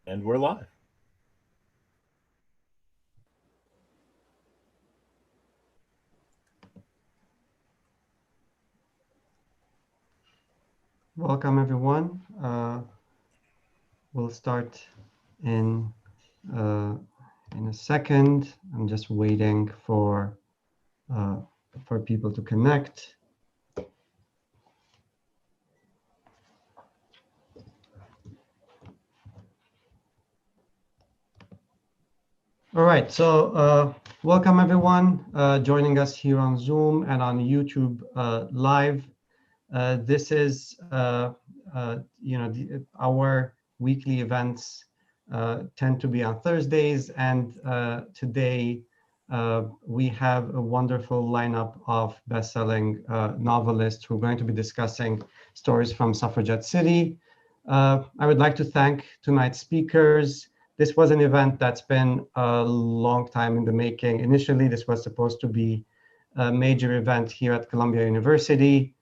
And we're live. Welcome, everyone. We'll start in a second. I'm just waiting for people to connect. All right, so welcome everyone joining us here on Zoom and on YouTube live. This is, our weekly events tend to be on Thursdays, and today we have a wonderful lineup of best-selling novelists who are going to be discussing stories from Suffragette City. I would like to thank tonight's speakers. This was an event that's been a long time in the making. Initially, this was supposed to be a major event here at Columbia University.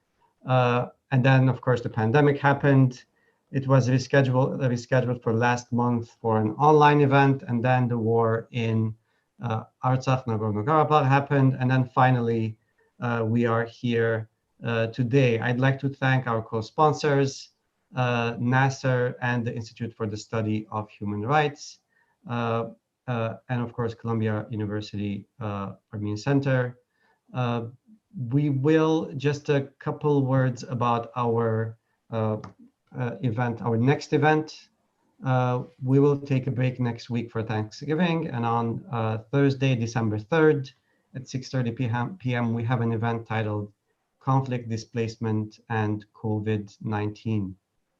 And then, of course, the pandemic happened. It was rescheduled for last month for an online event. And then the war in Artsakh, Nagorno-Karabakh happened. And then finally, we are here today. I'd like to thank our co-sponsors, NASER and the Institute for the Study of Human Rights, and of course, Columbia University Armenian Center. We will just a couple words about our event, our next event. We will take a break next week for Thanksgiving, and on Thursday, December 3rd at 6:30 p.m., we have an event titled Conflict, Displacement, and COVID-19.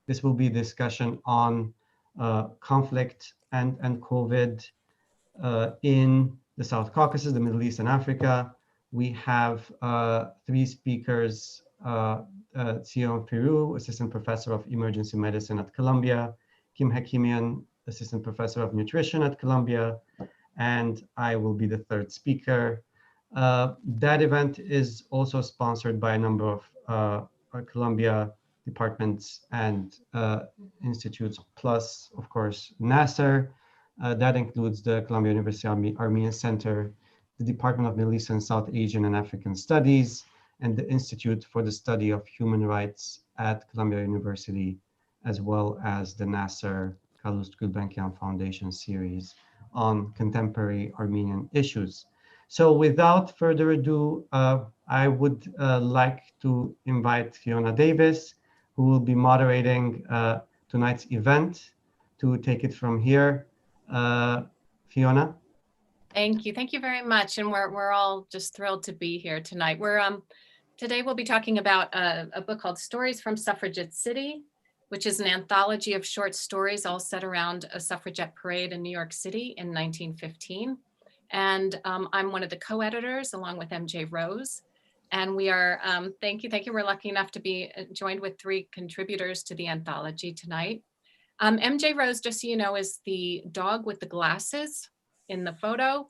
This will be a discussion on conflict and COVID in the South Caucasus, the Middle East, and Africa. We have three speakers, Sion Peru, Assistant Professor of Emergency Medicine at Columbia, Kim Hakimian, Assistant Professor of Nutrition at Columbia, and I will be the third speaker. That event is also sponsored by a number of Columbia departments and institutes, plus, of course, NASER. That includes the Columbia University Armenian Center, the Department of Middle East and South Asian and African Studies, and the Institute for the Study of Human Rights at Columbia University, as well as the NASER Calouste Gulbenkian Foundation series on contemporary Armenian issues. So without further ado, I would like to invite Fiona Davis, who will be moderating tonight's event, to take it from here. Fiona? Thank you. Thank you very much. And we're all just thrilled to be here tonight. Today we'll be talking about a book called Stories from Suffragette City, which is an anthology of short stories all set around a suffragette parade in New York City in 1915. And I'm one of the co-editors along with MJ Rose. And we are, thank you. We're lucky enough to be joined with three contributors to the anthology tonight. MJ Rose, just so you know, is the dog with the glasses in the photo.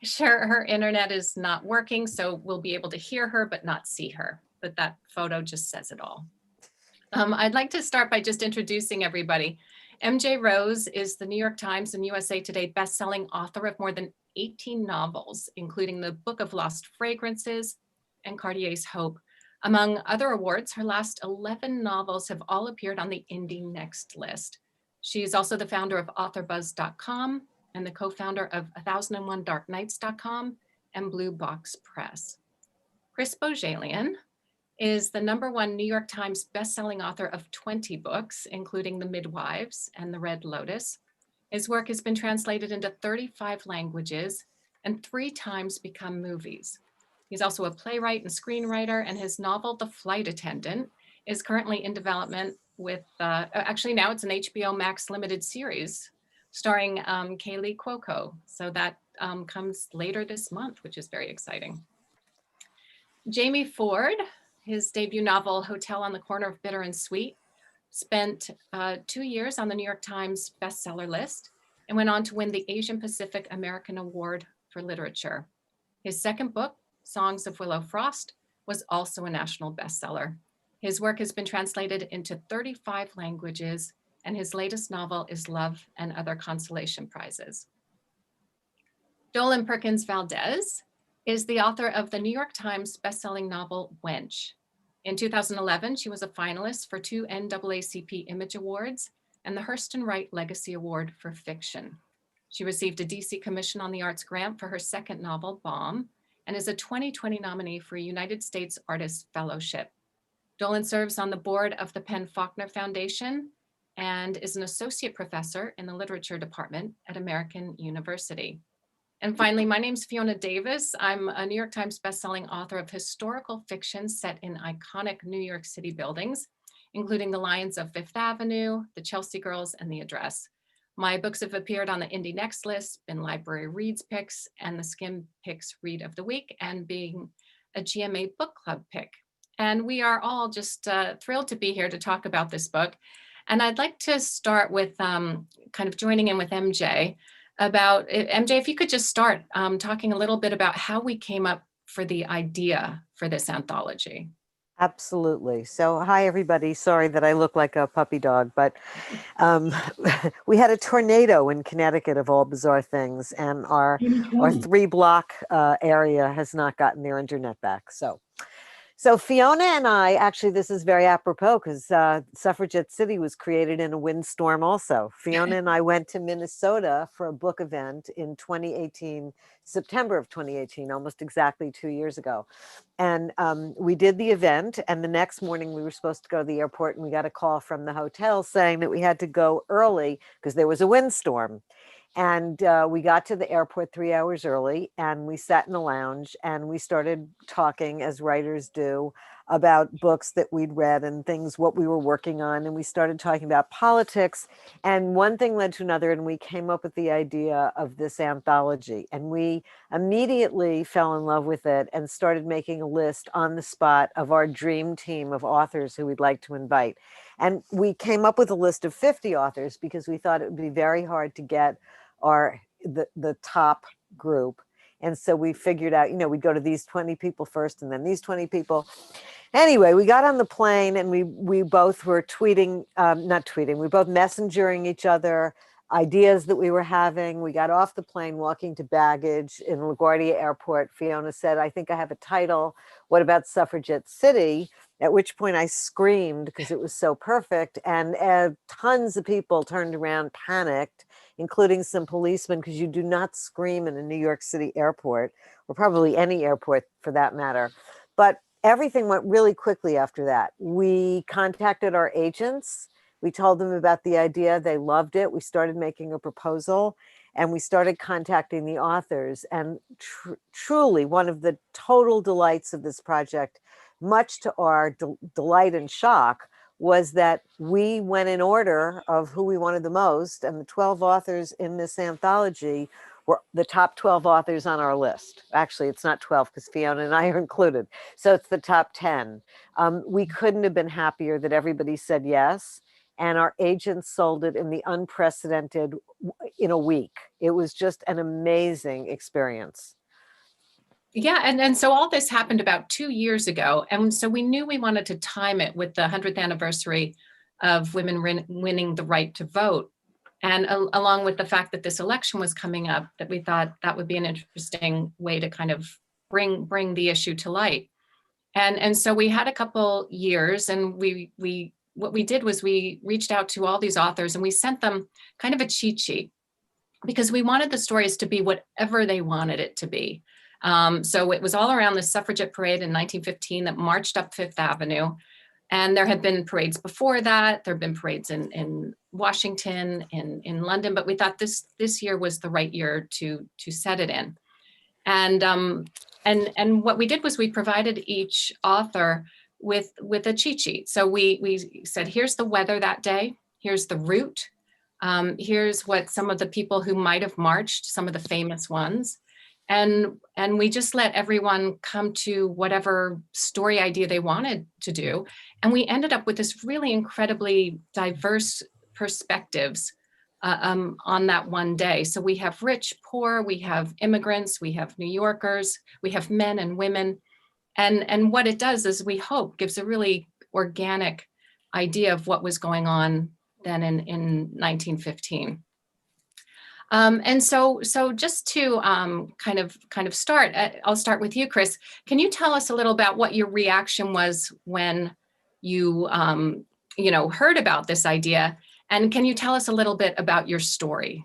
Sure, her internet is not working, so we'll be able to hear her but not see her. But that photo just says it all. I'd like to start by just introducing everybody. MJ Rose is the New York Times and USA Today best-selling author of more than 18 novels, including the Book of Lost Fragrances and Cartier's Hope. Among other awards, her last 11 novels have all appeared on the Indie Next list. She is also the founder of AuthorBuzz.com and the co-founder of 1001darknights.com and Blue Box Press. Chris Beaujolaian is the #1 New York Times bestselling author of 20 books, including The Midwives and The Red Lotus. His work has been translated into 35 languages and 3 times become movies. He's also a playwright and screenwriter, and his novel, The Flight Attendant, is currently in development with, actually now it's an HBO Max limited series starring Kaylee Cuoco. So that comes later this month, which is very exciting. Jamie Ford, his debut novel, Hotel on the Corner of Bitter and Sweet, spent 2 years on the New York Times bestseller list and went on to win the Asian Pacific American Award for Literature. His second book, Songs of Willow Frost, was also a national bestseller. His work has been translated into 35 languages and his latest novel is Love and Other Consolation Prizes. Dolan Perkins Valdez is the author of the New York Times bestselling novel Wench. In 2011, she was a finalist for 2 NAACP Image Awards and the Hurston Wright Legacy Award for Fiction. She received a DC Commission on the Arts grant for her second novel, Bomb, and is a 2020 nominee for a United States Artist Fellowship. Dolan serves on the board of the Penn-Faulkner Foundation and is an associate professor in the literature department at American University. And finally, my name's Fiona Davis. I'm a New York Times bestselling author of historical fiction set in iconic New York City buildings, including the Lions of Fifth Avenue, the Chelsea Girls, and the Address. My books have appeared on the Indie Next list, been Library Reads Picks, and the Skim Picks Read of the Week, and being a GMA Book Club pick. And we are all just thrilled to be here to talk about this book. And I'd like to start with kind of joining in with MJ about, MJ, if you could just start talking a little bit about how we came up for the idea for this anthology. Absolutely. So, hi, everybody. Sorry that I look like a puppy dog, but we had a tornado in Connecticut, of all bizarre things, and our 3-block area has not gotten their internet back. So Fiona and I, actually, this is very apropos because Suffragette City was created in a windstorm also. Fiona and I went to Minnesota for a book event in 2018, September of 2018, almost exactly 2 years ago. And we did the event, and the next morning we were supposed to go to the airport, and we got a call from the hotel saying that we had to go early because there was a windstorm. And we got to the airport 3 hours early, and we sat in the lounge and we started talking, as writers do, about books that we'd read and things, what we were working on. And we started talking about politics, and one thing led to another, and we came up with the idea of this anthology. And we immediately fell in love with it and started making a list on the spot of our dream team of authors who we'd like to invite. And we came up with a list of 50 authors because we thought it would be very hard to get the top group. And so we figured out, we'd go to these 20 people first and then these 20 people. Anyway, we got on the plane and we both were tweeting, not tweeting, we both messengering each other ideas that we were having. We got off the plane walking to baggage in LaGuardia Airport. Fiona said, I think I have a title. What about Suffragette City? At which point I screamed because it was so perfect. And tons of people turned around, panicked, including some policemen, because you do not scream in a New York City airport, or probably any airport for that matter. But everything went really quickly after that. We contacted our agents. We told them about the idea. They loved it. We started making a proposal, and we started contacting the authors. And truly, one of the total delights of this project, much to our delight and shock, was that we went in order of who we wanted the most, and the 12 authors in this anthology were the top 12 authors on our list. Actually, it's not 12 because Fiona and I are included. So it's the top 10. We couldn't have been happier that everybody said yes. And our agents sold it in the unprecedented, in a week. It was just an amazing experience. Yeah, and so all this happened about 2 years ago. And so we knew we wanted to time it with the 100th anniversary of women winning the right to vote. And along with the fact that this election was coming up, that we thought that would be an interesting way to kind of bring the issue to light. And so we had a couple years, and what we did was we reached out to all these authors and we sent them kind of a cheat sheet, because we wanted the stories to be whatever they wanted it to be. So it was all around the Suffragette Parade in 1915 that marched up Fifth Avenue. And there had been parades before that. There have been parades in Washington, in London, but we thought this year was the right year to set it in. And what we did was we provided each author with a cheat sheet. So we said, here's the weather that day, here's the route, here's what some of the people who might have marched, some of the famous ones. And we just let everyone come to whatever story idea they wanted to do. And we ended up with this really incredibly diverse perspectives on that one day. So we have rich, poor, we have immigrants, we have New Yorkers, we have men and women. And what it does is, we hope, gives a really organic idea of what was going on than in 1915. And so just to kind of start, I'll start with you, Chris. Can you tell us a little about what your reaction was when you heard about this idea? And can you tell us a little bit about your story?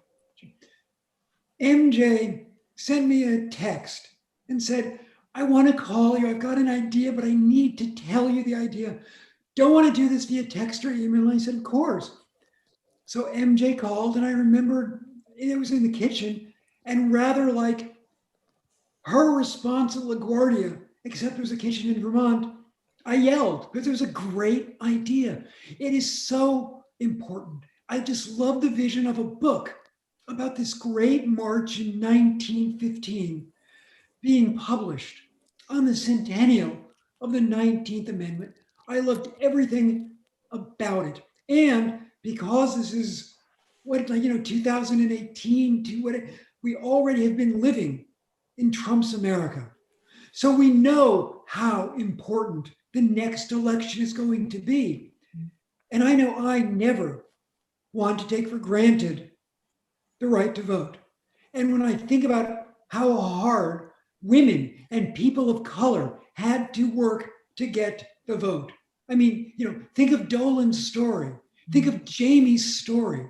MJ sent me a text and said, I want to call you. I've got an idea, but I need to tell you the idea. Don't want to do this via text or email. And I said, of course. So MJ called, and I remembered it was in the kitchen, and rather like her response at LaGuardia, except it was a kitchen in Vermont, I yelled because it was a great idea. It is so important. I just love the vision of a book about this great march in 1915 being published on the centennial of the 19th Amendment. I loved everything about it. And because this is 2018 to what we already have been living in Trump's America. So we know how important the next election is going to be. And I know I never want to take for granted the right to vote. And when I think about how hard women and people of color had to work to get the vote. I mean, think of Dolan's story. Think of Jamie's story.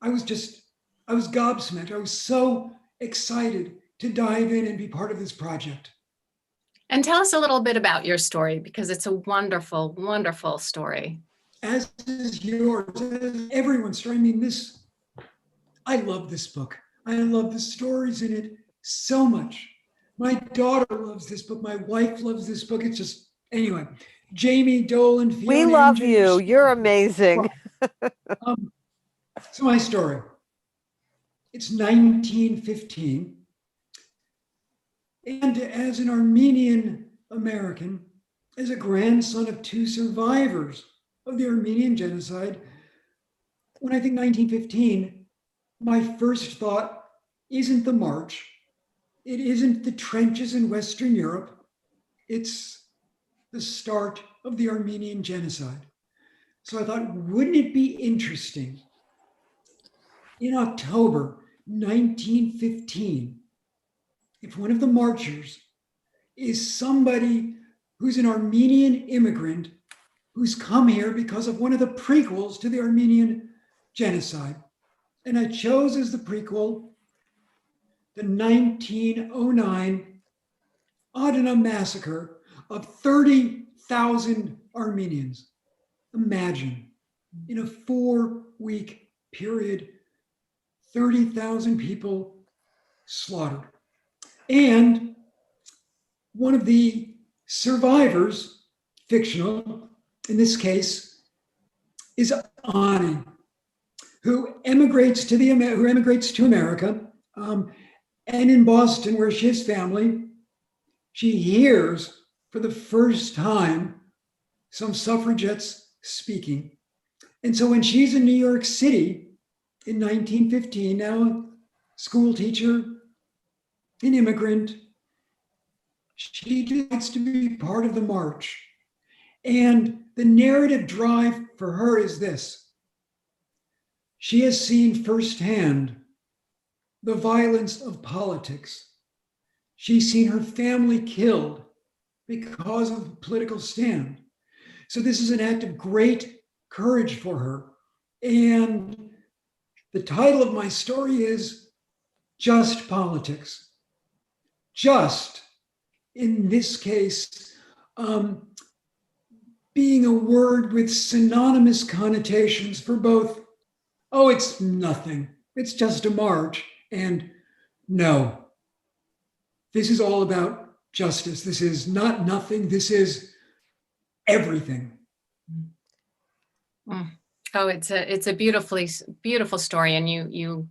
I was gobsmacked. I was so excited to dive in and be part of this project. And tell us a little bit about your story, because it's a wonderful, wonderful story. As is yours, as everyone's story. I mean, I love this book. I love the stories in it so much. My daughter loves this book. My wife loves this book. It's just, anyway, Jamie, Dolan, Fiona. We love you. You're amazing. So my story, it's 1915. And as an Armenian American, as a grandson of two survivors of the Armenian genocide, when I think 1915, my first thought isn't the march. It isn't the trenches in Western Europe. It's the start of the Armenian genocide. So I thought, wouldn't it be interesting in October 1915, if one of the marchers is somebody who's an Armenian immigrant who's come here because of one of the prequels to the Armenian genocide. And I chose as the prequel the 1909 Adana massacre of 30,000 Armenians. Imagine, in a 4-week period, 30,000 people slaughtered. And one of the survivors, fictional, in this case, is Ani, who emigrates to America, and in Boston, where she has family, she hears for the first time some suffragettes speaking. And so when she's in New York City in 1915, now a school teacher, an immigrant, she decides to be part of the march. And the narrative drive for her is this. She has seen firsthand the violence of politics. She's seen her family killed because of a political stand. So this is an act of great courage for her. And the title of my story is Just Politics. Just, in this case, being a word with synonymous connotations for both, oh, it's nothing, it's just a march, and no, this is all about justice. This is not nothing, this is everything. Oh, it's a beautiful story, and you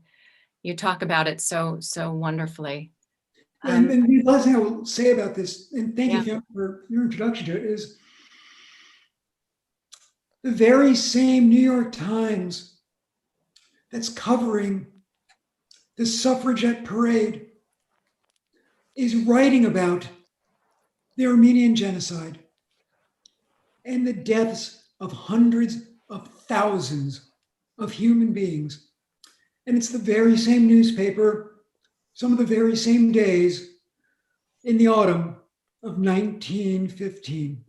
talk about it so wonderfully. And the last thing I will say about this, and thank you Fiona, for your introduction to it, is the very same New York Times that's covering the suffragette parade is writing about the Armenian genocide and the deaths of hundreds of thousands of human beings. And it's the very same newspaper, some of the very same days in the autumn of 1915.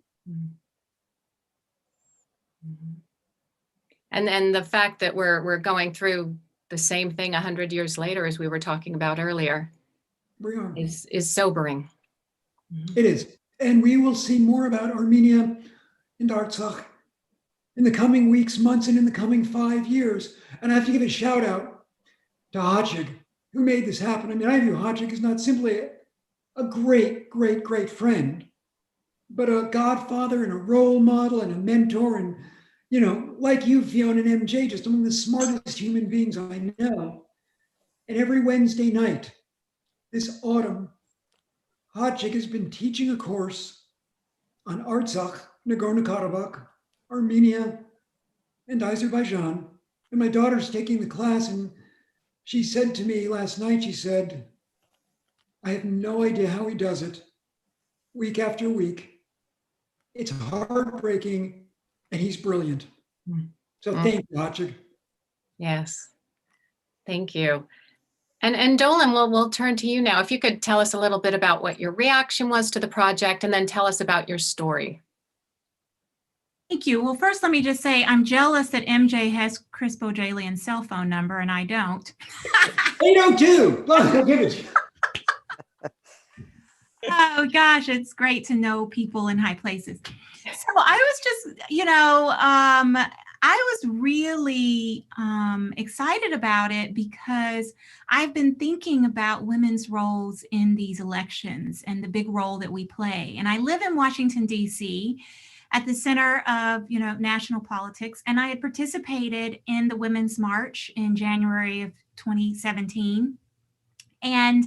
And the fact that we're going through the same thing 100 years later, as we were talking about earlier, We are. is sobering. It is. And we will see more about Armenia and Artsakh in the coming weeks, months, and in the coming 5 years. And I have to give a shout out to Hachig, who made this happen. I mean, I view Hachig as not simply a great, great, great friend, but a godfather and a role model and a mentor. And, you know, like you, Fiona and MJ, just among the smartest human beings I know. And every Wednesday night this autumn, Hachig has been teaching a course on Artsakh, Nagorno-Karabakh, Armenia, and Azerbaijan. And my daughter's taking the class, and she said to me last night, she said, I have no idea how he does it week after week. It's heartbreaking, and he's brilliant. So thank you, Hachig. Yes, thank you. And Dolan, we'll turn to you now. If you could tell us a little bit about what your reaction was to the project, and then tell us about your story. Thank you. Well, first, let me just say I'm jealous that MJ has Chris Beaujolaian's cell phone number and I don't. They don't too. Look, give it. Oh gosh, it's great to know people in high places. So I was just, I was really excited about it because I've been thinking about women's roles in these elections and the big role that we play. And I live in Washington, D.C., at the center of, national politics. And I had participated in the Women's March in January of 2017. And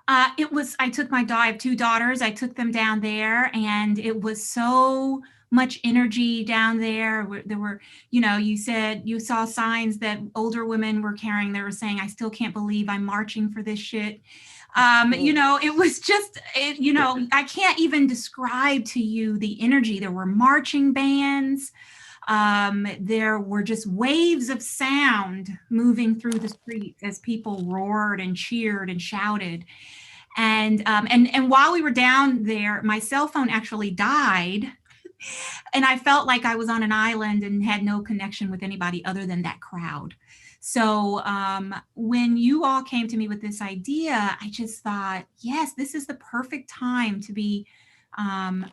I took my daughter, I have two daughters, I took them down there, and it was so much energy down there. There were, you said you saw signs that older women were carrying. They were saying, I still can't believe I'm marching for this shit. It was just, I can't even describe to you the energy. There were marching bands. There were just waves of sound moving through the streets as people roared and cheered and shouted. And while we were down there, my cell phone actually died. And I felt like I was on an island and had no connection with anybody other than that crowd. So when you all came to me with this idea, I just thought, yes, this is the perfect time to be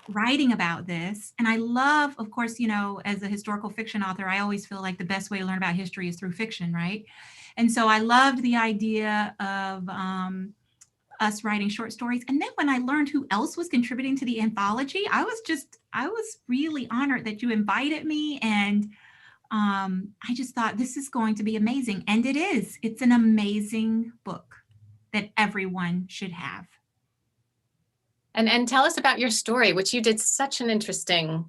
writing about this. And I love, of course, as a historical fiction author, I always feel like the best way to learn about history is through fiction, right? And so I loved the idea of us writing short stories. And then when I learned who else was contributing to the anthology, I was really honored that you invited me. And I just thought this is going to be amazing. And it is. It's an amazing book that everyone should have. And tell us about your story, which you did such an interesting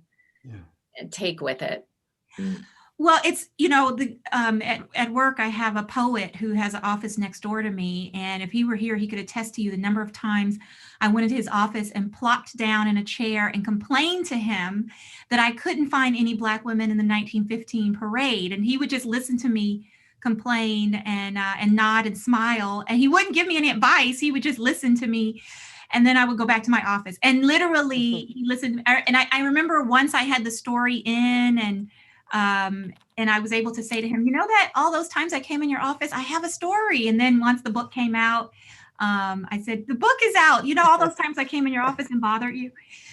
take with it. Well, it's, at work, I have a poet who has an office next door to me. And if he were here, he could attest to you the number of times I went into his office and plopped down in a chair and complained to him that I couldn't find any Black women in the 1915 parade. And he would just listen to me complain and nod and smile. And he wouldn't give me any advice. He would just listen to me. And then I would go back to my office. And literally, he listened. And I remember once I had the story in, and I was able to say to him, that all those times I came in your office, I have a story. And then once the book came out, I said, the book is out. All those times I came in your office and bothered you.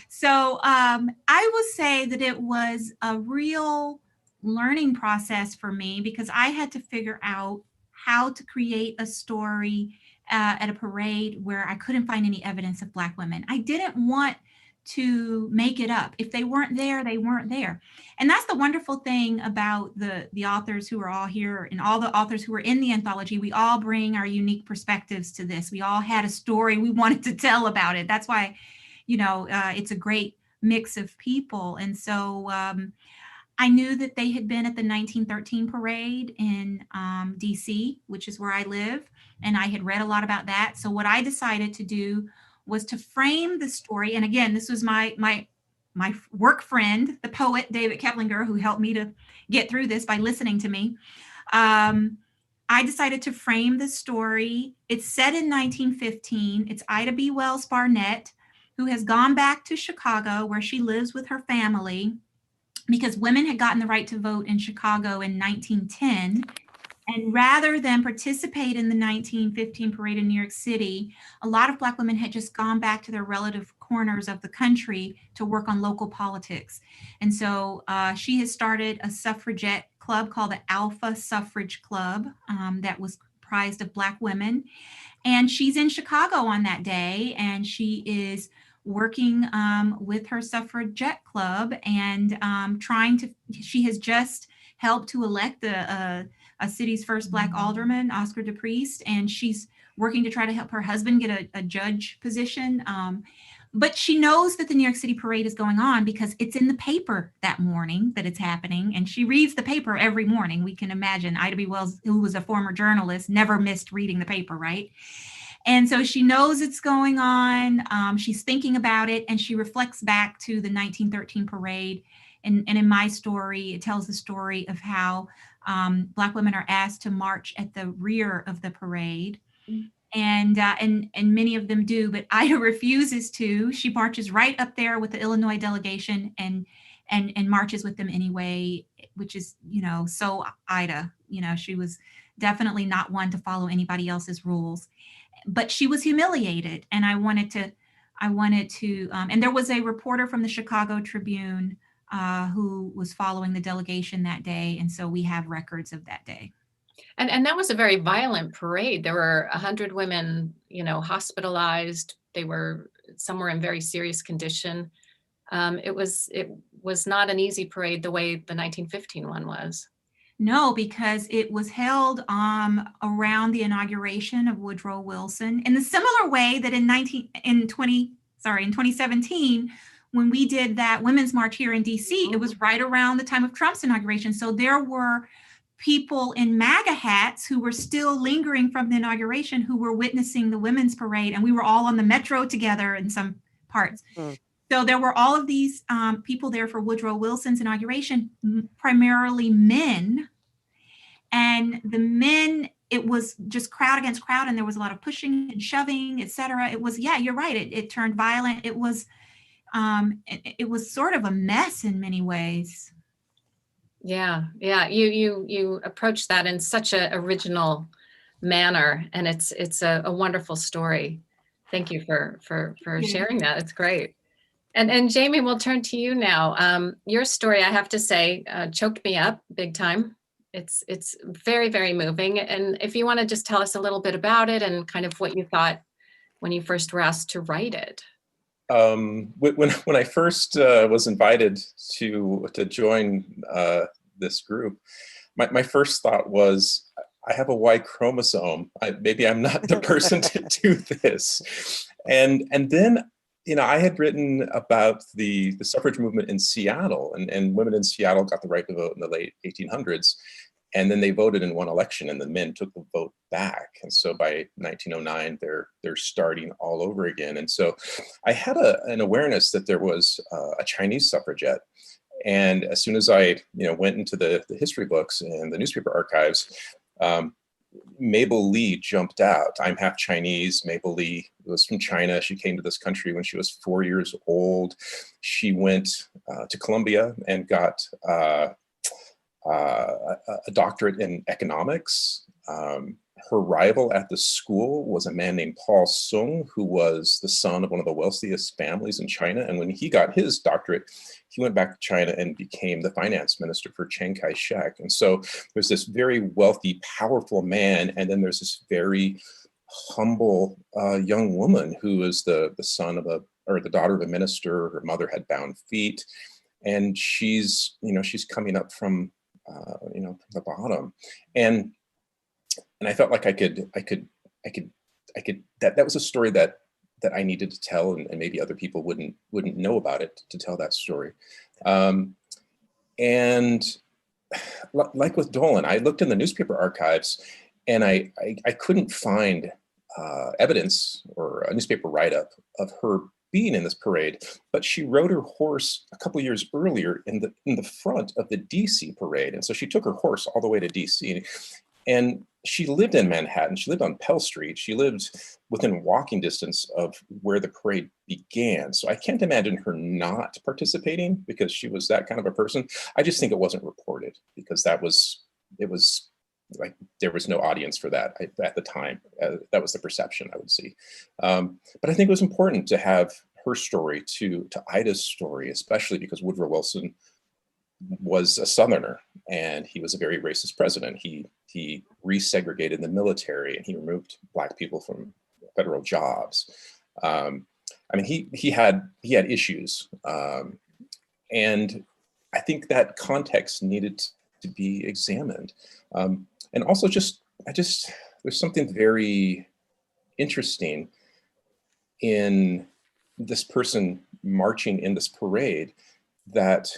So I will say that it was a real learning process for me, because I had to figure out how to create a story at a parade where I couldn't find any evidence of Black women. I didn't want to make it up. If they weren't there, they weren't there. And that's the wonderful thing about the authors who are all here, and all the authors who are in the anthology. We all bring our unique perspectives to this. We all had a story we wanted to tell about it. That's why, it's a great mix of people. And so I knew that they had been at the 1913 parade in DC, which is where I live. And I had read a lot about that. So what I decided to do was to frame the story. And again, this was my my work friend, the poet David Kevlinger, who helped me to get through this by listening to me, I decided to frame the story. It's set in 1915. It's Ida B. Wells Barnett, who has gone back to Chicago, where she lives with her family, because women had gotten the right to vote in Chicago in 1910. And rather than participate in the 1915 parade in New York City, a lot of Black women had just gone back to their relative corners of the country to work on local politics. And so she has started a suffragette club called the Alva Suffrage Club that was comprised of Black women. And she's in Chicago on that day, and she is working with her suffragette club and she has just helped to elect a city's first Black alderman, Oscar DePriest, and she's working to try to help her husband get a judge position. But she knows that the New York City parade is going on because it's in the paper that morning that it's happening, and she reads the paper every morning. We can imagine Ida B. Wells, who was a former journalist, never missed reading the paper, right? And so she knows it's going on. She's thinking about it, and she reflects back to the 1913 parade. And in my story, it tells the story of how Black women are asked to march at the rear of the parade. And many of them do, but Ida refuses to. She marches right up there with the Illinois delegation and marches with them anyway, which is, so Ida. She was definitely not one to follow anybody else's rules. But she was humiliated, and I wanted to, and there was a reporter from the Chicago Tribune who was following the delegation that day, and so we have records of that day. And that was a very violent parade. There were 100 women, hospitalized. Some were in very serious condition. It was not an easy parade the way the 1915 one was. No, because it was held around the inauguration of Woodrow Wilson in the similar way that in 2017, when we did that Women's March here in DC, it was right around the time of Trump's inauguration. So there were people in MAGA hats who were still lingering from the inauguration, who were witnessing the women's parade, and we were all on the metro together in some parts. So there were all of these people there for Woodrow Wilson's inauguration, primarily men. And the men, it was just crowd against crowd, and there was a lot of pushing and shoving, et cetera. It was, yeah, you're right. It turned violent. It was sort of a mess in many ways. Yeah. You approach that in such an original manner, and it's a wonderful story. Thank you for sharing that. It's great. And Jamie, we'll turn to you now. Your story, I have to say, choked me up big time. It's very, very moving. And if you want to just tell us a little bit about it and kind of what you thought when you first were asked to write it. When I first was invited to join this group, my first thought was, I have a Y chromosome. Maybe I'm not the person to do this. And then, I had written about the suffrage movement in Seattle, and women in Seattle got the right to vote in the late 1800s. And then they voted in one election, and the men took the vote back. And so by 1909, they're starting all over again. And so I had an awareness that there was a Chinese suffragette. And as soon as I went into the history books and the newspaper archives, Mabel Lee jumped out. I'm half Chinese. Mabel Lee was from China. She came to this country when she was 4 years old. She went to Columbia and got a doctorate in economics. Her rival at the school was a man named Paul Sung, who was the son of one of the wealthiest families in China. And when he got his doctorate, he went back to China and became the finance minister for Chiang Kai-shek. And so there's this very wealthy, powerful man, and then there's this very humble young woman who is the son of the daughter of a minister. Her mother had bound feet, and she's coming up from the bottom. And I felt like I could that was a story that I needed to tell, and maybe other people wouldn't know about it, to tell that story. And like with Dolan, I looked in the newspaper archives, and I couldn't find evidence or a newspaper write-up of her being in this parade, but she rode her horse a couple years earlier in the front of the DC parade. And so she took her horse all the way to DC, and she lived in Manhattan. She lived on Pell Street. She lived within walking distance of where the parade began. So I can't imagine her not participating because she was that kind of a person. I just think it wasn't reported because it was like there was no audience for that at the time. That was the perception I would see. But I think it was important to have her story to Ida's story, especially because Woodrow Wilson was a Southerner and he was a very racist president. He resegregated the military and he removed Black people from federal jobs. I mean, he had issues, and I think that context needed to be examined. And also there's something very interesting in this person marching in this parade that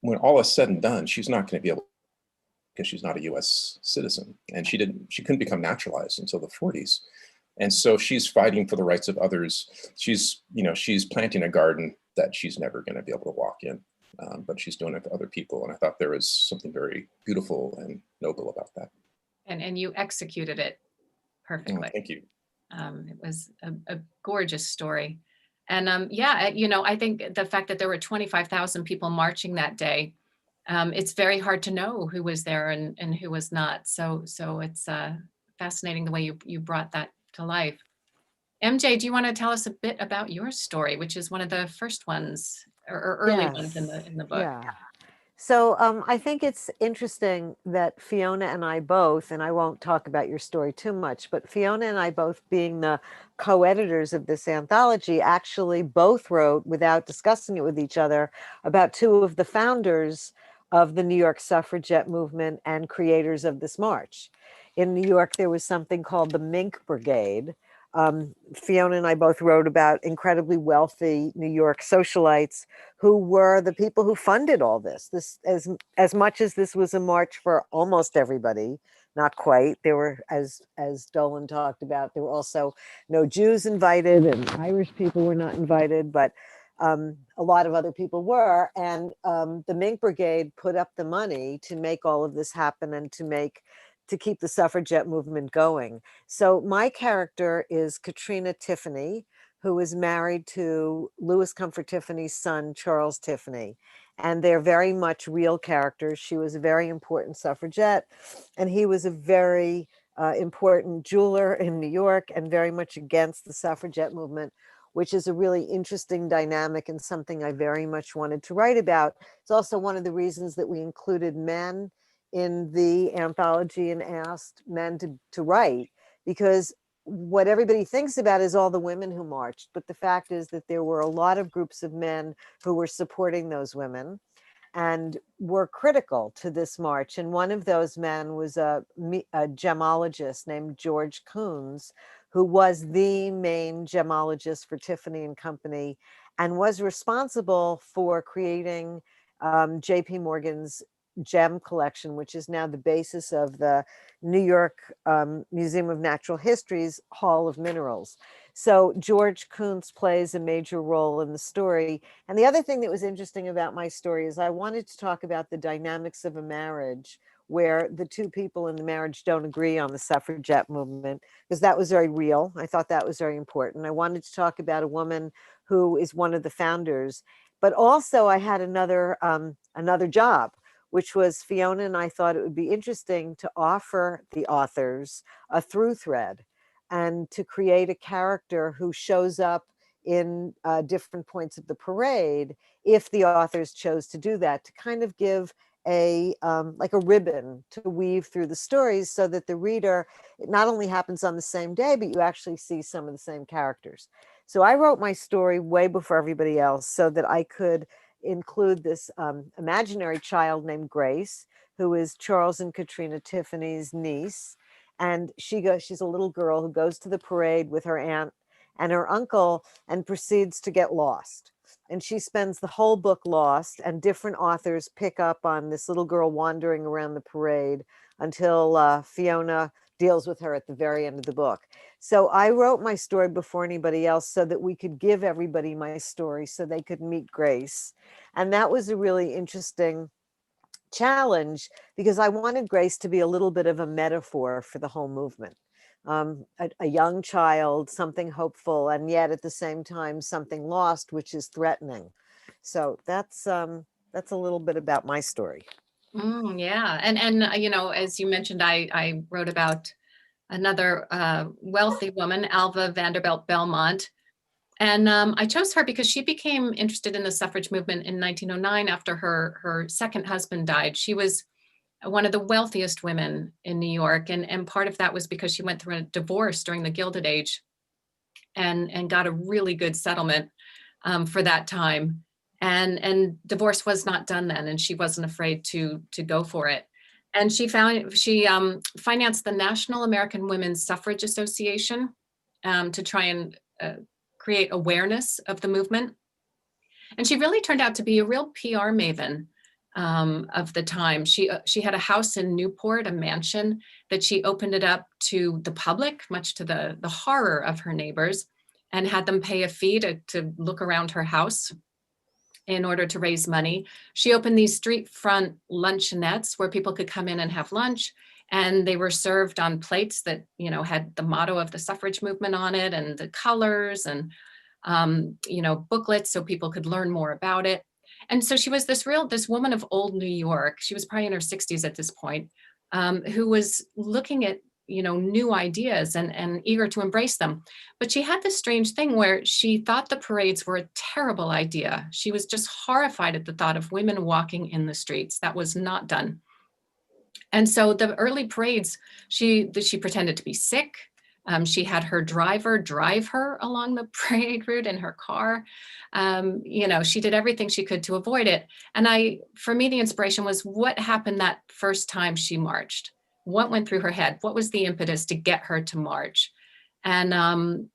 when all is said and done, she's not going to be able, because she's not a US citizen and she couldn't become naturalized until the 40s. And so she's fighting for the rights of others. She's planting a garden that she's never going to be able to walk in. But she's doing it for other people. And I thought there was something very beautiful and noble about that. And you executed it perfectly. Oh, thank you. It was a gorgeous story. And yeah, I think the fact that there were 25,000 people marching that day, it's very hard to know who was there and who was not. So it's fascinating the way you brought that to life. MJ, do you want to tell us a bit about your story, which is one of the first ones or early ones in the book? Yeah. So I think it's interesting that Fiona and I both, and I won't talk about your story too much, but Fiona and I both, being the co-editors of this anthology, actually both wrote, without discussing it with each other, about two of the founders of the New York suffragette movement and creators of this march. In New York, there was something called the Mink Brigade. Fiona and I both wrote about incredibly wealthy New York socialites who were the people who funded all this. As much as this was a march for almost everybody, not quite. There were, as Dolan talked about, there were also no Jews invited and Irish people were not invited, but a lot of other people were. And the Mink Brigade put up the money to make all of this happen and to keep the suffragette movement going. So my character is Katrina Tiffany, who is married to Louis Comfort Tiffany's son, Charles Tiffany. And they're very much real characters. She was a very important suffragette, and he was a very important jeweler in New York and very much against the suffragette movement, which is a really interesting dynamic and something I very much wanted to write about. It's also one of the reasons that we included men in the anthology and asked men to write, because what everybody thinks about is all the women who marched, but the fact is that there were a lot of groups of men who were supporting those women and were critical to this march. And one of those men was a gemologist named George Coons, who was the main gemologist for Tiffany and Company and was responsible for creating J.P. Morgan's gem collection, which is now the basis of the New York Museum of Natural History's Hall of Minerals. So George Coons plays a major role in the story. And the other thing that was interesting about my story is I wanted to talk about the dynamics of a marriage where the two people in the marriage don't agree on the suffragette movement, because that was very real. I thought that was very important. I wanted to talk about a woman who is one of the founders, but also I had another job, which was Fiona and I thought it would be interesting to offer the authors a through thread and to create a character who shows up in different points of the parade, if the authors chose to do that, to kind of give like a ribbon to weave through the stories so that the reader, it not only happens on the same day, but you actually see some of the same characters. So I wrote my story way before everybody else so that I could include this imaginary child named Grace, who is Charles and Katrina Tiffany's niece. And she's a little girl who goes to the parade with her aunt and her uncle and proceeds to get lost. And she spends the whole book lost, and different authors pick up on this little girl wandering around the parade until Fiona deals with her at the very end of the book. So I wrote my story before anybody else so that we could give everybody my story so they could meet Grace. And that was a really interesting challenge because I wanted Grace to be a little bit of a metaphor for the whole movement. A young child, something hopeful, and yet at the same time, something lost, which is threatening. So that's a little bit about my story. Yeah, and you know, as you mentioned, I wrote about another wealthy woman, Alva Vanderbilt Belmont. And I chose her because she became interested in the suffrage movement in 1909 after her second husband died. She was one of the wealthiest women in New York. And part of that was because she went through a divorce during the Gilded Age and got a really good settlement for that time. And divorce was not done then, and she wasn't afraid to go for it. And she financed the National American Women's Suffrage Association to try and create awareness of the movement. And she really turned out to be a real PR maven of the time. She had a house in Newport, a mansion that she opened it up to the public, much to the horror of her neighbors, and had them pay a fee to look around her house in order to raise money. She opened these street front luncheonettes where people could come in and have lunch, and they were served on plates that, you know, had the motto of the suffrage movement on it and the colors and, you know, booklets so people could learn more about it. And so she was this woman of old New York. She was probably in her 60s at this point, who was looking at, you know, new ideas and eager to embrace them. But she had this strange thing where she thought the parades were a terrible idea. She was just horrified at the thought of women walking in the streets. That was not done. And so the early parades, she pretended to be sick. She had her driver drive her along the parade route in her car. You know, she did everything she could to avoid it. And for me, the inspiration was what happened that first time she marched. What went through her head? What was the impetus to get her to march? And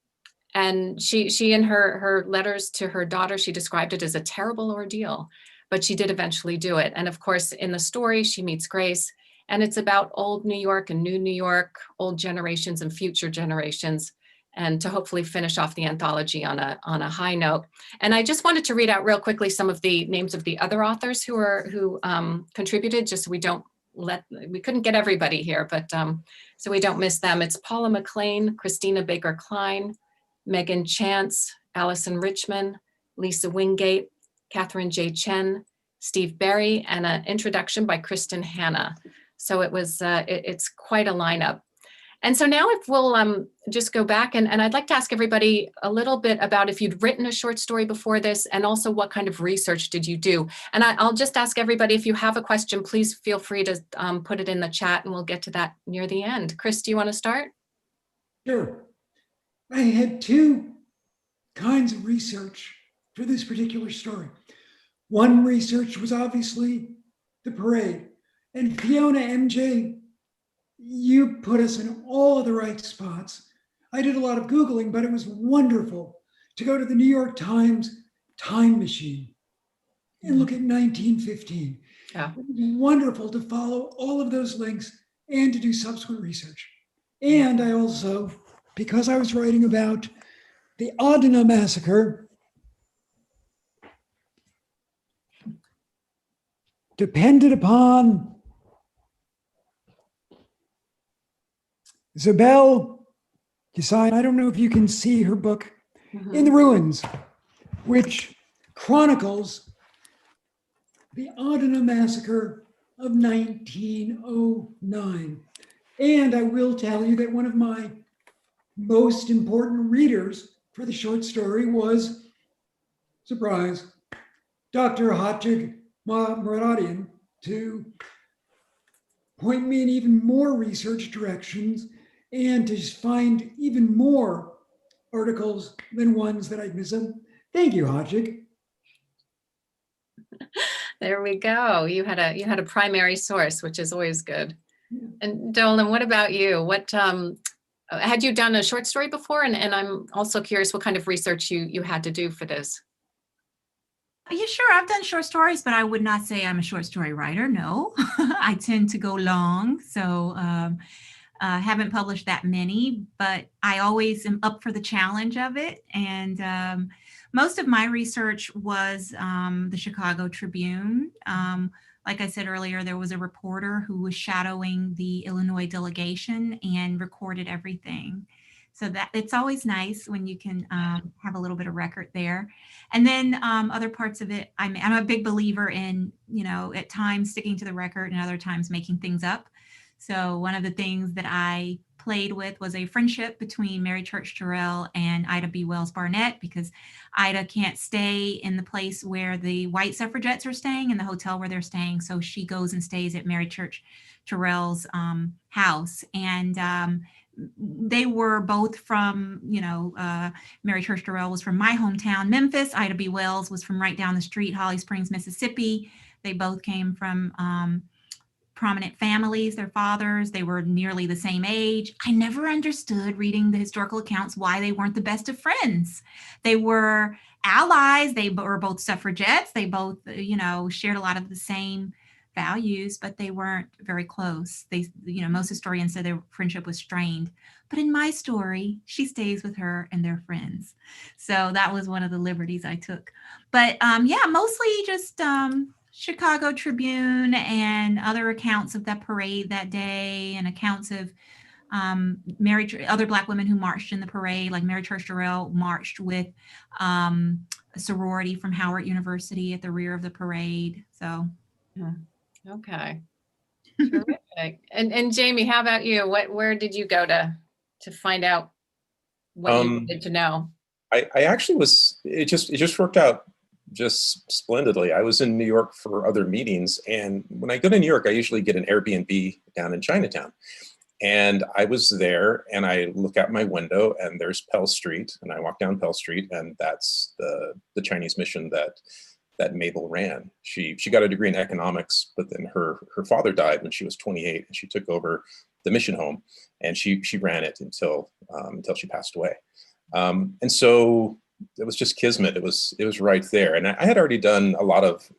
she in her letters to her daughter, she described it as a terrible ordeal, but she did eventually do it. And of course, in the story, she meets Grace, and it's about old New York and new New York, old generations and future generations, and to hopefully finish off the anthology on a high note. And I just wanted to read out real quickly some of the names of the other authors who contributed, just so we couldn't get everybody here, but so we don't miss them. It's Paula McLean, Christina Baker Klein, Megan Chance, Allison Richmond, Lisa Wingate, Catherine J. Chen, Steve Berry, and an introduction by Kristen Hanna. So it's quite a lineup. And so now if we'll just go back and I'd like to ask everybody a little bit about if you'd written a short story before this, and also what kind of research did you do? And I'll just ask everybody, if you have a question, please feel free to put it in the chat and we'll get to that near the end. Chris, do you want to start? Sure. I had two kinds of research for this particular story. One research was obviously the parade. And Fiona, MJ, you put us in all of the right spots. I did a lot of Googling, but it was wonderful to go to the New York Times time machine and look at 1915. Yeah. It was wonderful to follow all of those links and to do subsequent research. And I also, because I was writing about the Adana massacre, depended upon Isabel Design. I don't know if you can see her book, In the Ruins, which chronicles the Adana massacre of 1909. And I will tell you that one of my most important readers for the short story was, surprise, Dr. Hajig Muradian, to point me in even more research directions and to find even more articles than ones that I'd miss them. Thank you, Hajig. There we go. You had a primary source, which is always good. Yeah. And Dolan, what about you? What had you done a short story before? And I'm also curious what kind of research you had to do for this. Yeah, sure. I've done short stories, but I would not say I'm a short story writer. No, I tend to go long. So Haven't published that many, but I always am up for the challenge of it. And most of my research was the Chicago Tribune. Like I said earlier, there was a reporter who was shadowing the Illinois delegation and recorded everything. So that it's always nice when you can have a little bit of record there. And then other parts of it, I'm a big believer in, at times sticking to the record and other times making things up. So one of the things that I played with was a friendship between Mary Church Terrell and Ida B. Wells Barnett, because Ida can't stay in the place where the white suffragettes are staying, in the hotel where they're staying. So she goes and stays at Mary Church Terrell's house. And they were both from, Mary Church Terrell was from my hometown, Memphis. Ida B. Wells was from right down the street, Holly Springs, Mississippi. They both came from prominent families, their fathers. They were nearly the same age. I never understood, reading the historical accounts, why they weren't the best of friends. They were allies. They were both suffragettes. They both, shared a lot of the same values, but they weren't very close. They, most historians say their friendship was strained. But in my story, she stays with her and they're friends. So that was one of the liberties I took. But mostly just Chicago Tribune and other accounts of that parade that day, and accounts of other Black women who marched in the parade, like Mary Church Terrell marched with a sorority from Howard University at the rear of the parade. So, okay, terrific. And Jamie, how about you? Where did you go to find out what you wanted to know? I actually it just worked out just splendidly. I was in New York for other meetings, and when I go to New York, I usually get an Airbnb down in Chinatown. And I was there, and I look out my window, and there's Pell Street, and I walk down Pell Street, and that's the Chinese mission that Mabel ran. She got a degree in economics, but then her father died when she was 28, and she took over the mission home, and she ran it until she passed away. And so it was just kismet. It was right there. And I had already done a lot of,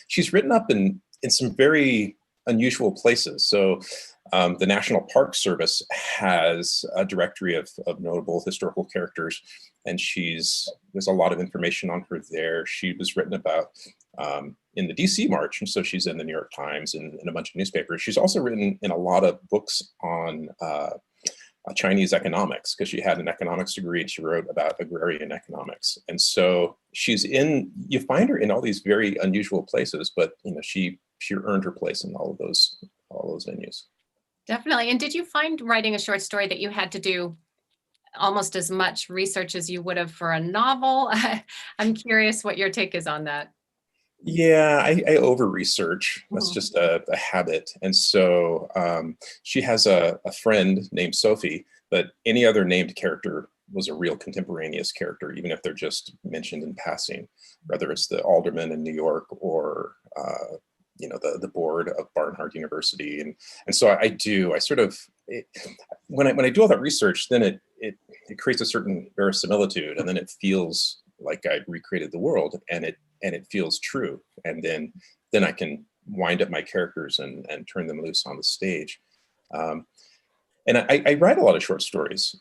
she's written up in some very unusual places. So the National Park Service has a directory of notable historical characters, and there's a lot of information on her there. She was written about in the DC March, and so she's in the New York Times and in a bunch of newspapers. She's also written in a lot of books on Chinese economics, because she had an economics degree and she wrote about agrarian economics. And so you find her in all these very unusual places, but she earned her place in all those venues. Definitely. And did you find writing a short story that you had to do almost as much research as you would have for a novel? I'm curious what your take is on that. Yeah, I over-research. That's just a habit. And so she has a friend named Sophie, but any other named character was a real contemporaneous character, even if they're just mentioned in passing, whether it's the alderman in New York or the board of Barnard University. And so when I do all that research, then it creates a certain verisimilitude, and then it feels like I recreated the world, and it feels true. And then I can wind up my characters and turn them loose on the stage. And I write a lot of short stories,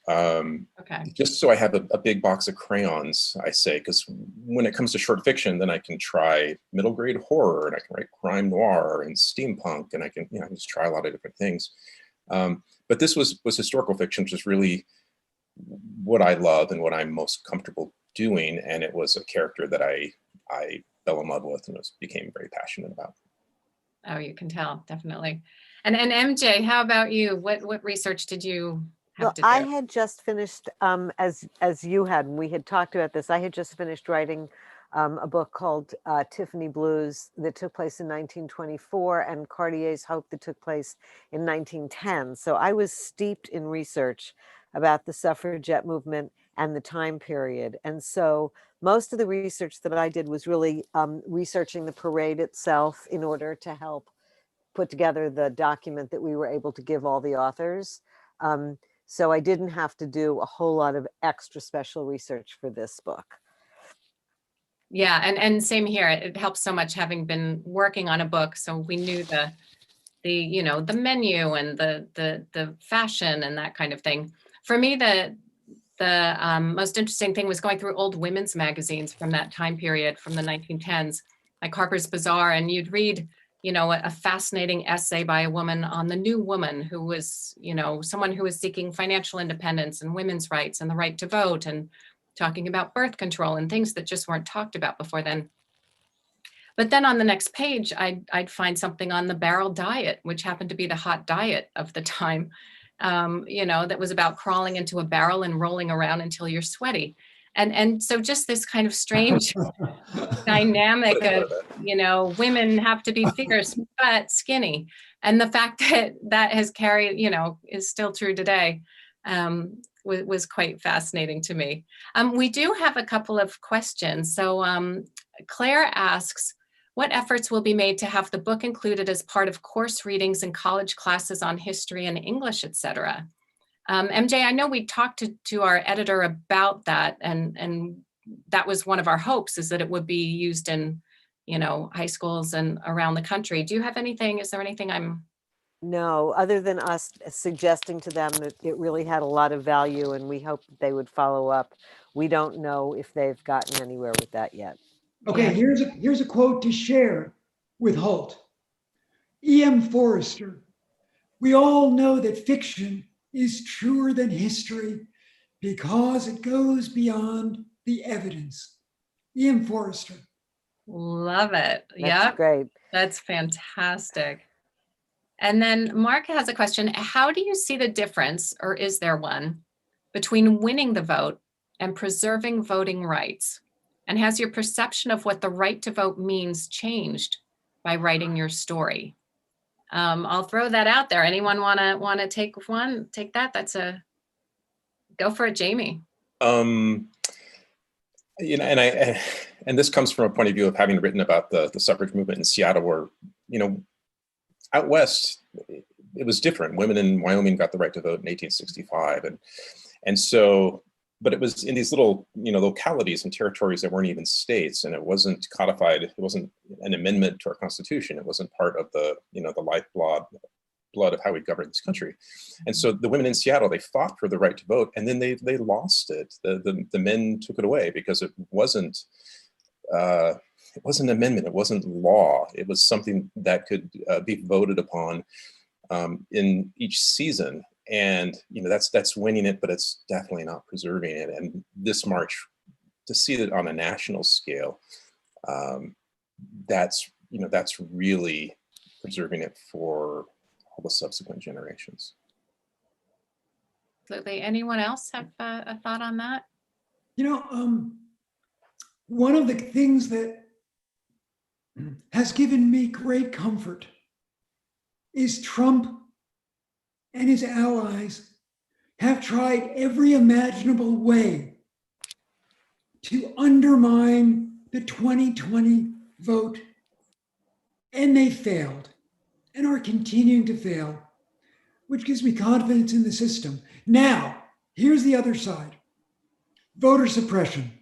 just so I have a big box of crayons, I say, because when it comes to short fiction, then I can try middle grade horror, and I can write crime noir and steampunk, and I can just try a lot of different things. But this was historical fiction, which is really what I love and what I'm most comfortable doing. And it was a character that I fell in love with and became very passionate about. Oh, you can tell, definitely. And MJ, how about you? What research did you have to do? I had just finished, as you had, and we had talked about this, I had just finished writing a book called Tiffany Blues that took place in 1924, and Cartier's Hope that took place in 1910. So I was steeped in research about the suffragette movement and the time period. And so most of the research that I did was really researching the parade itself in order to help put together the document that we were able to give all the authors. So I didn't have to do a whole lot of extra special research for this book. Yeah, and same here. It helps so much having been working on a book, so we knew the the the menu and the fashion and that kind of thing. For me, the most interesting thing was going through old women's magazines from that time period, from the 1910s, like Harper's Bazaar, and you'd read a fascinating essay by a woman on the new woman, who was someone who was seeking financial independence and women's rights and the right to vote, and talking about birth control and things that just weren't talked about before then. But then on the next page, I'd find something on the barrel diet, which happened to be the hot diet of the time, that was about crawling into a barrel and rolling around until you're sweaty. And so just this kind of strange dynamic of, women have to be fierce but skinny. And the fact that that has carried, is still true today, was quite fascinating to me. We do have a couple of questions. So Claire asks, what efforts will be made to have the book included as part of course readings in college classes on history and English, etc.? MJ, I know we talked to our editor about that, and that was one of our hopes, is that it would be used in, high schools and around the country. Do you have anything? Is there anything I'm... No, other than us suggesting to them that it really had a lot of value and we hope that they would follow up. We don't know if they've gotten anywhere with that yet. Okay, here's a quote to share with Holt. E.M. Forrester, we all know that fiction is truer than history because it goes beyond the evidence. E.M. Forrester. Love it. That's great. That's fantastic. And then Mark has a question. How do you see the difference, or is there one, between winning the vote and preserving voting rights? And has your perception of what the right to vote means changed by writing your story? I'll throw that out there. Anyone wanna take that? Go for it, Jamie. And this comes from a point of view of having written about the suffrage movement in Seattle, where, out west, it was different. Women in Wyoming got the right to vote in 1865. And so, but it was in these little, localities and territories that weren't even states, and it wasn't codified. It wasn't an amendment to our Constitution. It wasn't part of the, the lifeblood of how we govern this country. And so the women in Seattle, they fought for the right to vote, and then they lost it. The men took it away because it wasn't an amendment. It wasn't law. It was something that could be voted upon in each season. And that's winning it, but it's definitely not preserving it. And this march, to see it on a national scale, that's really preserving it for all the subsequent generations. Absolutely. Anyone else have a thought on that? One of the things that has given me great comfort is Trump and his allies have tried every imaginable way to undermine the 2020 vote, and they failed and are continuing to fail, which gives me confidence in the system. Now, here's the other side. Voter suppression.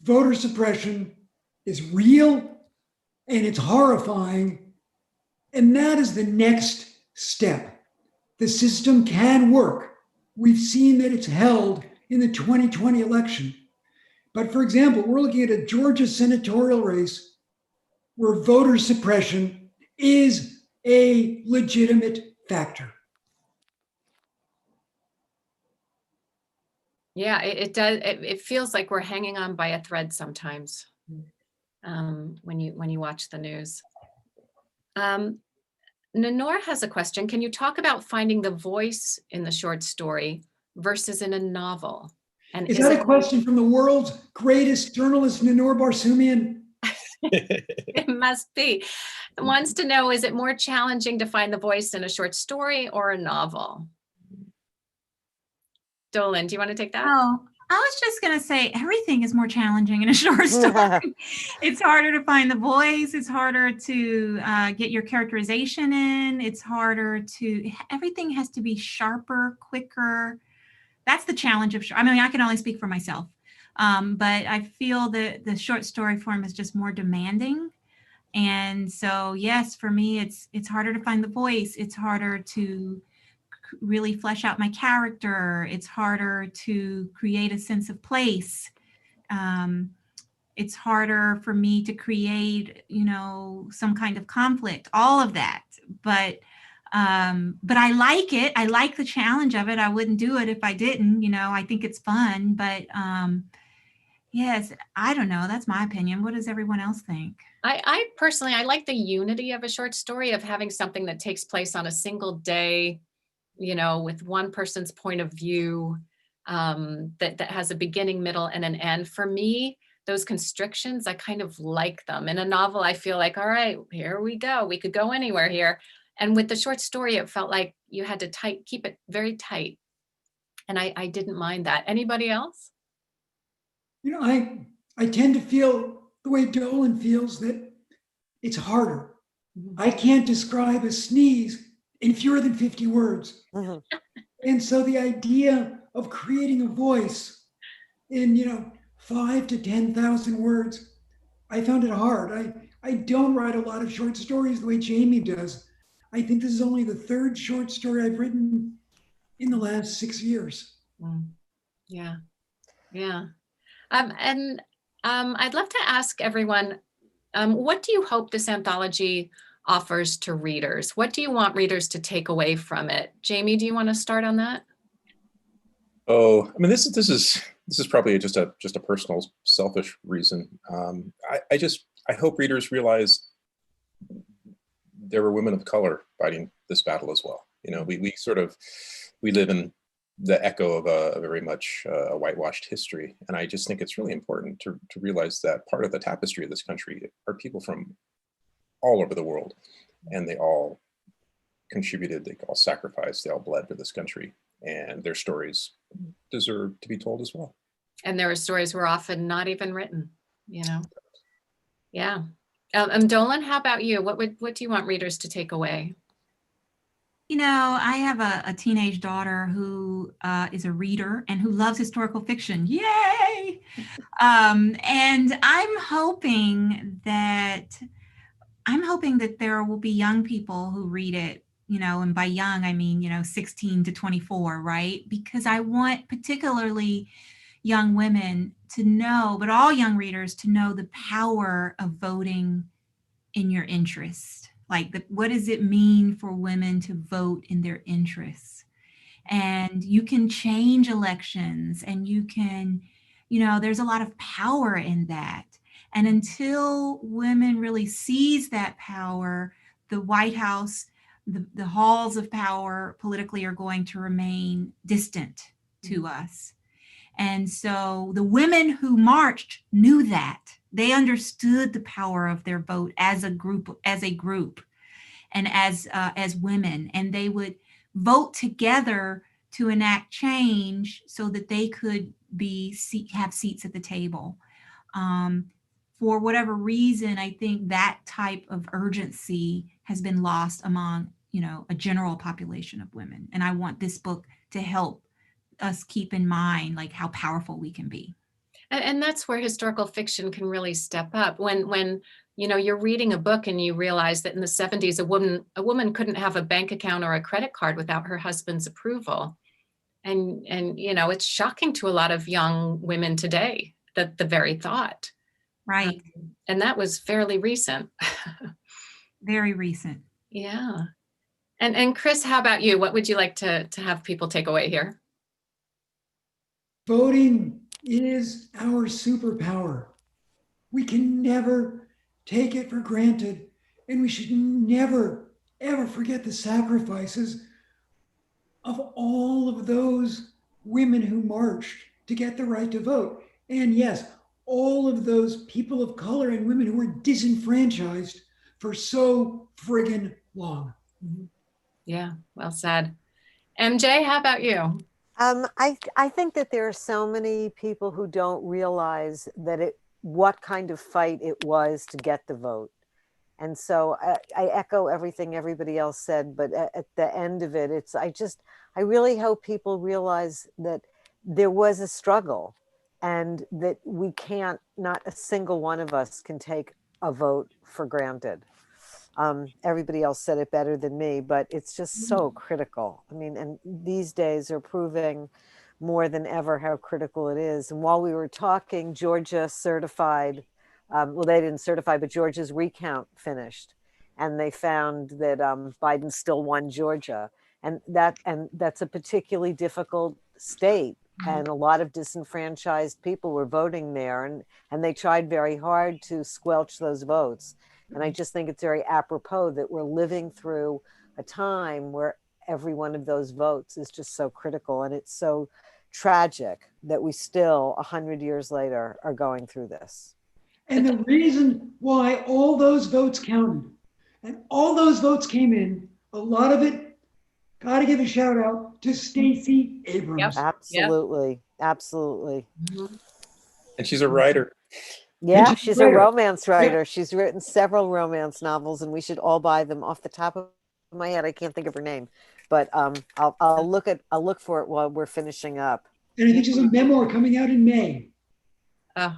Voter suppression is real and it's horrifying, and that is the next step. The system can work. We've seen that it's held in the 2020 election. But for example, we're looking at a Georgia senatorial race where voter suppression is a legitimate factor. Yeah, it does. It feels like we're hanging on by a thread sometimes when you watch the news. Nanor has a question. Can you talk about finding the voice in the short story versus in a novel? And is that a question from the world's greatest journalist, Nanor Barsoomian? It must be. It wants to know, is it more challenging to find the voice in a short story or a novel? Dolan, do you want to take that? Oh, I was just going to say everything is more challenging in a short story. It's harder to find the voice. It's harder to get your characterization in. It's harder to, everything has to be sharper, quicker. That's the challenge of, I mean, I can only speak for myself, but I feel that the short story form is just more demanding. And so, yes, for me, it's harder to find the voice. It's harder to really flesh out my character. It's harder to create a sense of place. It's harder for me to create, some kind of conflict, all of that. But I like it. I like the challenge of it. I wouldn't do it if I didn't, I think it's fun. But yes, I don't know. That's my opinion. What does everyone else think? I personally, I like the unity of a short story, of having something that takes place on a single day, with one person's point of view, that has a beginning, middle, and an end. For me, those constrictions, I kind of like them. In a novel, I feel like, all right, here we go. We could go anywhere here. And with the short story, it felt like you had to keep it very tight. And I didn't mind that. Anybody else? I tend to feel the way Dolan feels, that it's harder. I can't describe a sneeze in fewer than 50 words. And so the idea of creating a voice in, 5 to 10,000 words, I found it hard. I don't write a lot of short stories the way Jamie does. I think this is only the third short story I've written in the last 6 years. Yeah. And I'd love to ask everyone, what do you hope this anthology offers to readers? What do you want readers to take away from it? Jamie, do you want to start on that? Oh, I mean, this is probably just a personal, selfish reason. I hope readers realize there were women of color fighting this battle as well. We live in the echo of a very much a whitewashed history, and I just think it's really important to realize that part of the tapestry of this country are people from all over the world, and they all contributed, they all sacrificed, they all bled for this country, and their stories deserve to be told as well. And their stories were often not even written, Yeah. Dolan, how about you? What do you want readers to take away? I have a teenage daughter who is a reader and who loves historical fiction. Yay! And I'm hoping that there will be young people who read it, and by young, I mean, 16 to 24, right? Because I want particularly young women to know, but all young readers to know, the power of voting in your interest. Like, what does it mean for women to vote in their interests? And you can change elections, and you can, there's a lot of power in that. And until women really seize that power, the White House, the halls of power politically are going to remain distant to us. And so the women who marched knew that. They understood the power of their vote as a group, and as women, and they would vote together to enact change so that they could have seats at the table. For whatever reason, I think that type of urgency has been lost among, a general population of women. And I want this book to help us keep in mind, like, how powerful we can be. And that's where historical fiction can really step up. When you're reading a book and you realize that in the 70s, a woman couldn't have a bank account or a credit card without her husband's approval. And it's shocking to a lot of young women today, that the very thought. Right. And that was fairly recent. Very recent. Yeah. And Chris, how about you? What would you like to have people take away here? Voting is our superpower. We can never take it for granted, and we should never, ever forget the sacrifices of all of those women who marched to get the right to vote. And yes, all of those people of color and women who were disenfranchised for so friggin' long. Yeah, well said. MJ, how about you? I think that there are so many people who don't realize that what kind of fight it was to get the vote. And so I echo everything everybody else said, but at the end of it, I really hope people realize that there was a struggle, and that not a single one of us can take a vote for granted. Everybody else said it better than me, but it's just so critical. I mean, and these days are proving more than ever how critical it is. And while we were talking, Georgia certified, well, they didn't certify, but Georgia's recount finished. And they found that Biden still won Georgia. And that's a particularly difficult state. And a lot of disenfranchised people were voting there, and they tried very hard to squelch those votes. And I just think it's very apropos that we're living through a time where every one of those votes is just so critical. And it's so tragic that we still, 100 years later, are going through this. And the reason why all those votes counted and all those votes came in, a lot of it, got to give a shout out to Stacey Abrams. Yep. Absolutely. Absolutely. And she's a writer. Yeah, she's a writer. romance writer. She's written several romance novels, and we should all buy them. Off the top of my head, I can't think of her name, but I'll look for it while we're finishing up. And I think there's a memoir coming out in May. Oh,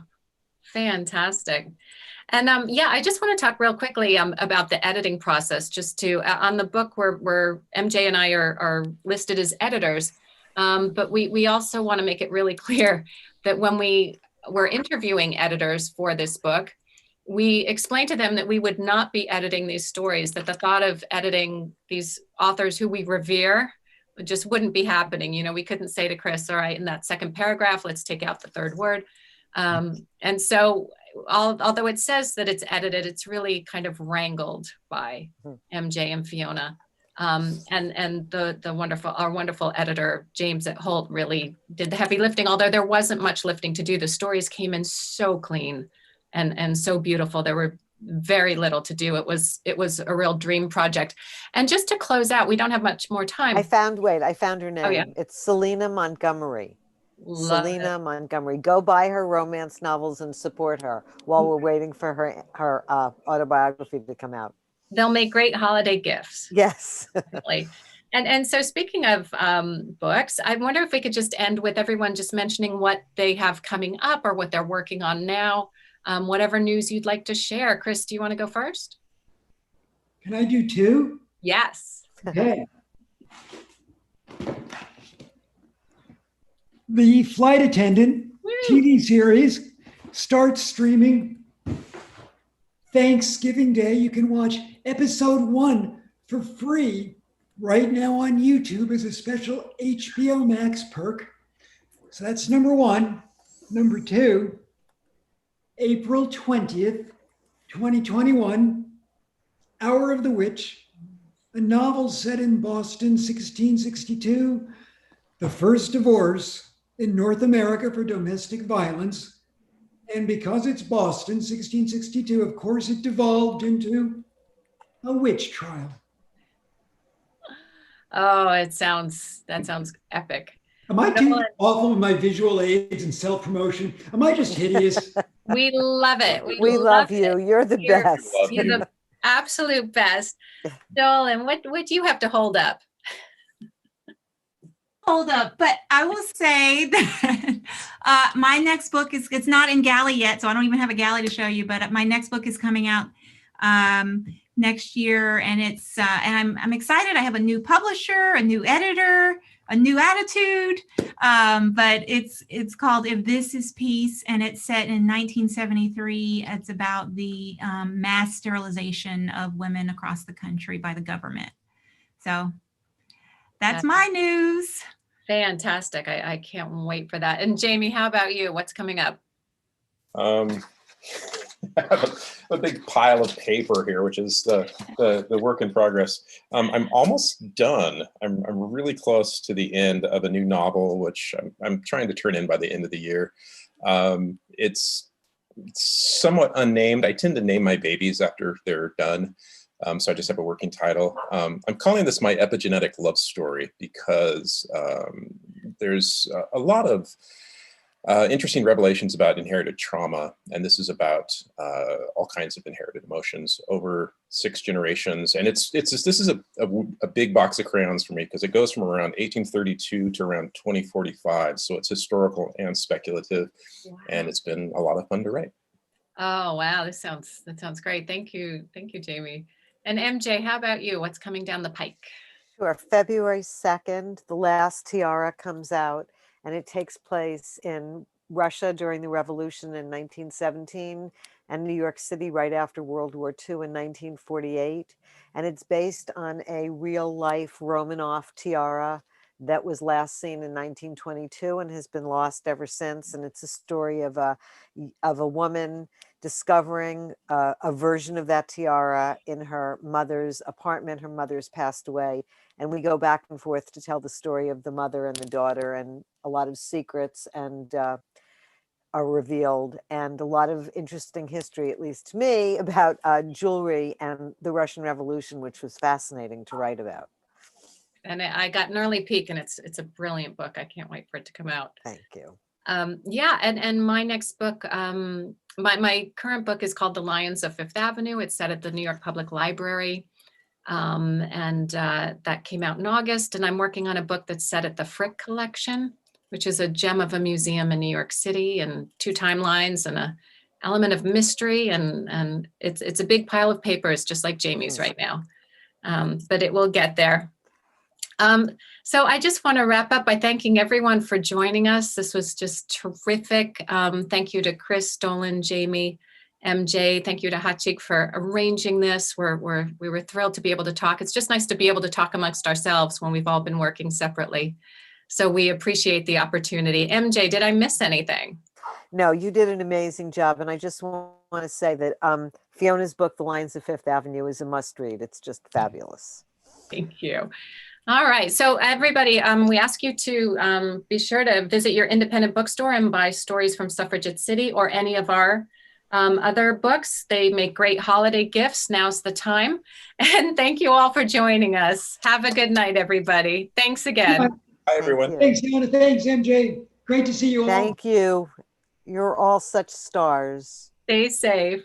fantastic. And yeah, I just want to talk real quickly about the editing process, just to, on the book where MJ and I are listed as editors, but we also want to make it really clear that when we were interviewing editors for this book, we explained to them that we would not be editing these stories, that the thought of editing these authors who we revere just wouldn't be happening. You know, we couldn't say to Chris, all right, in that second paragraph, let's take out the third word. And so although it says that it's edited, it's really kind of wrangled by MJ and Fiona. And our wonderful editor, James at Holt, really did the heavy lifting, although there wasn't much lifting to do. The stories came in so clean and so beautiful. There were very little to do. It was a real dream project. And just to close out, we don't have much more time. I found her name. Oh, yeah. It's Selena Montgomery. Love Selena it. Montgomery. Go buy her romance novels and support her while we're waiting for her autobiography to come out. They'll make great holiday gifts. Yes. Definitely. And so speaking of books, I wonder if we could just end with everyone just mentioning what they have coming up or what they're working on now, whatever news you'd like to share. Chris, do you want to go first? Can I do two? Yes. Okay. The Flight Attendant TV series starts streaming Thanksgiving Day. You can watch episode 1 for free right now on YouTube as a special HBO Max perk. So that's number 1. Number 2, April 20th, 2021, Hour of the Witch, a novel set in Boston, 1662, the first divorce in North America for domestic violence. And because it's Boston, 1662, of course, it devolved into a witch trial. Oh, that sounds epic. Am I too awful with my visual aids and self-promotion? Am I just hideous? We love it. We love you. You're the best. You're the absolute best. Dolan, what do you have to hold up? Hold up, but I will say that my next book it's not in galley yet, so I don't even have a galley to show you, but my next book is coming out next year, and it's and I'm excited. I have a new publisher, a new editor, a new attitude, but it's called If This Is Peace, and it's set in 1973. It's about the mass sterilization of women across the country by the government. So that's my news. Fantastic. I can't wait for that. And Jamie, how about you? What's coming up? I have a big pile of paper here, which is the work in progress. I'm almost done. I'm really close to the end of a new novel, which I'm trying to turn in by the end of the year. It's somewhat unnamed. I tend to name my babies after they're done. So I just have a working title. I'm calling this my epigenetic love story because there's a lot of interesting revelations about inherited trauma. And this is about all kinds of inherited emotions over 6 generations. And this is a big box of crayons for me because it goes from around 1832 to around 2045. So it's historical and speculative. Wow. And it's been a lot of fun to write. Oh, wow. That sounds great. Thank you. Thank you, Jamie. And MJ, how about you? What's coming down the pike? Sure. February 2nd, The Last Tiara comes out, and it takes place in Russia during the revolution in 1917 and New York City right after World War II in 1948. And it's based on a real life Romanov tiara that was last seen in 1922 and has been lost ever since. And it's a story of a woman discovering a version of that tiara in her mother's apartment. Her mother's passed away, and we go back and forth to tell the story of the mother and the daughter, and a lot of secrets and are revealed, and a lot of interesting history, at least to me, about jewelry and the Russian Revolution, which was fascinating to write about. And I got an early peek, and it's a brilliant book. I can't wait for it to come out. Thank you. Yeah, and my next book, my current book is called The Lions of Fifth Avenue. It's set at the New York Public Library. And that came out in August. And I'm working on a book that's set at the Frick Collection, which is a gem of a museum in New York City, and 2 timelines and a element of mystery. And it's a big pile of papers, just like Jamie's right now. But it will get there. So I just want to wrap up by thanking everyone for joining us. This was just terrific. Thank you to Chris, Dolan, Jamie, MJ. Thank you to Hachik for arranging this. We were thrilled to be able to talk. It's just nice to be able to talk amongst ourselves when we've all been working separately. So we appreciate the opportunity. MJ, did I miss anything? No, you did an amazing job. And I just want to say that Fiona's book, The Lions of Fifth Avenue, is a must read. It's just fabulous. Thank you. All right. So everybody, we ask you to be sure to visit your independent bookstore and buy Stories from Suffragette City or any of our other books. They make great holiday gifts. Now's the time. And thank you all for joining us. Have a good night, everybody. Thanks again. Hi, everyone. Thanks, Fiona. Thanks, MJ. Great to see you all. Thank you. You're all such stars. Stay safe.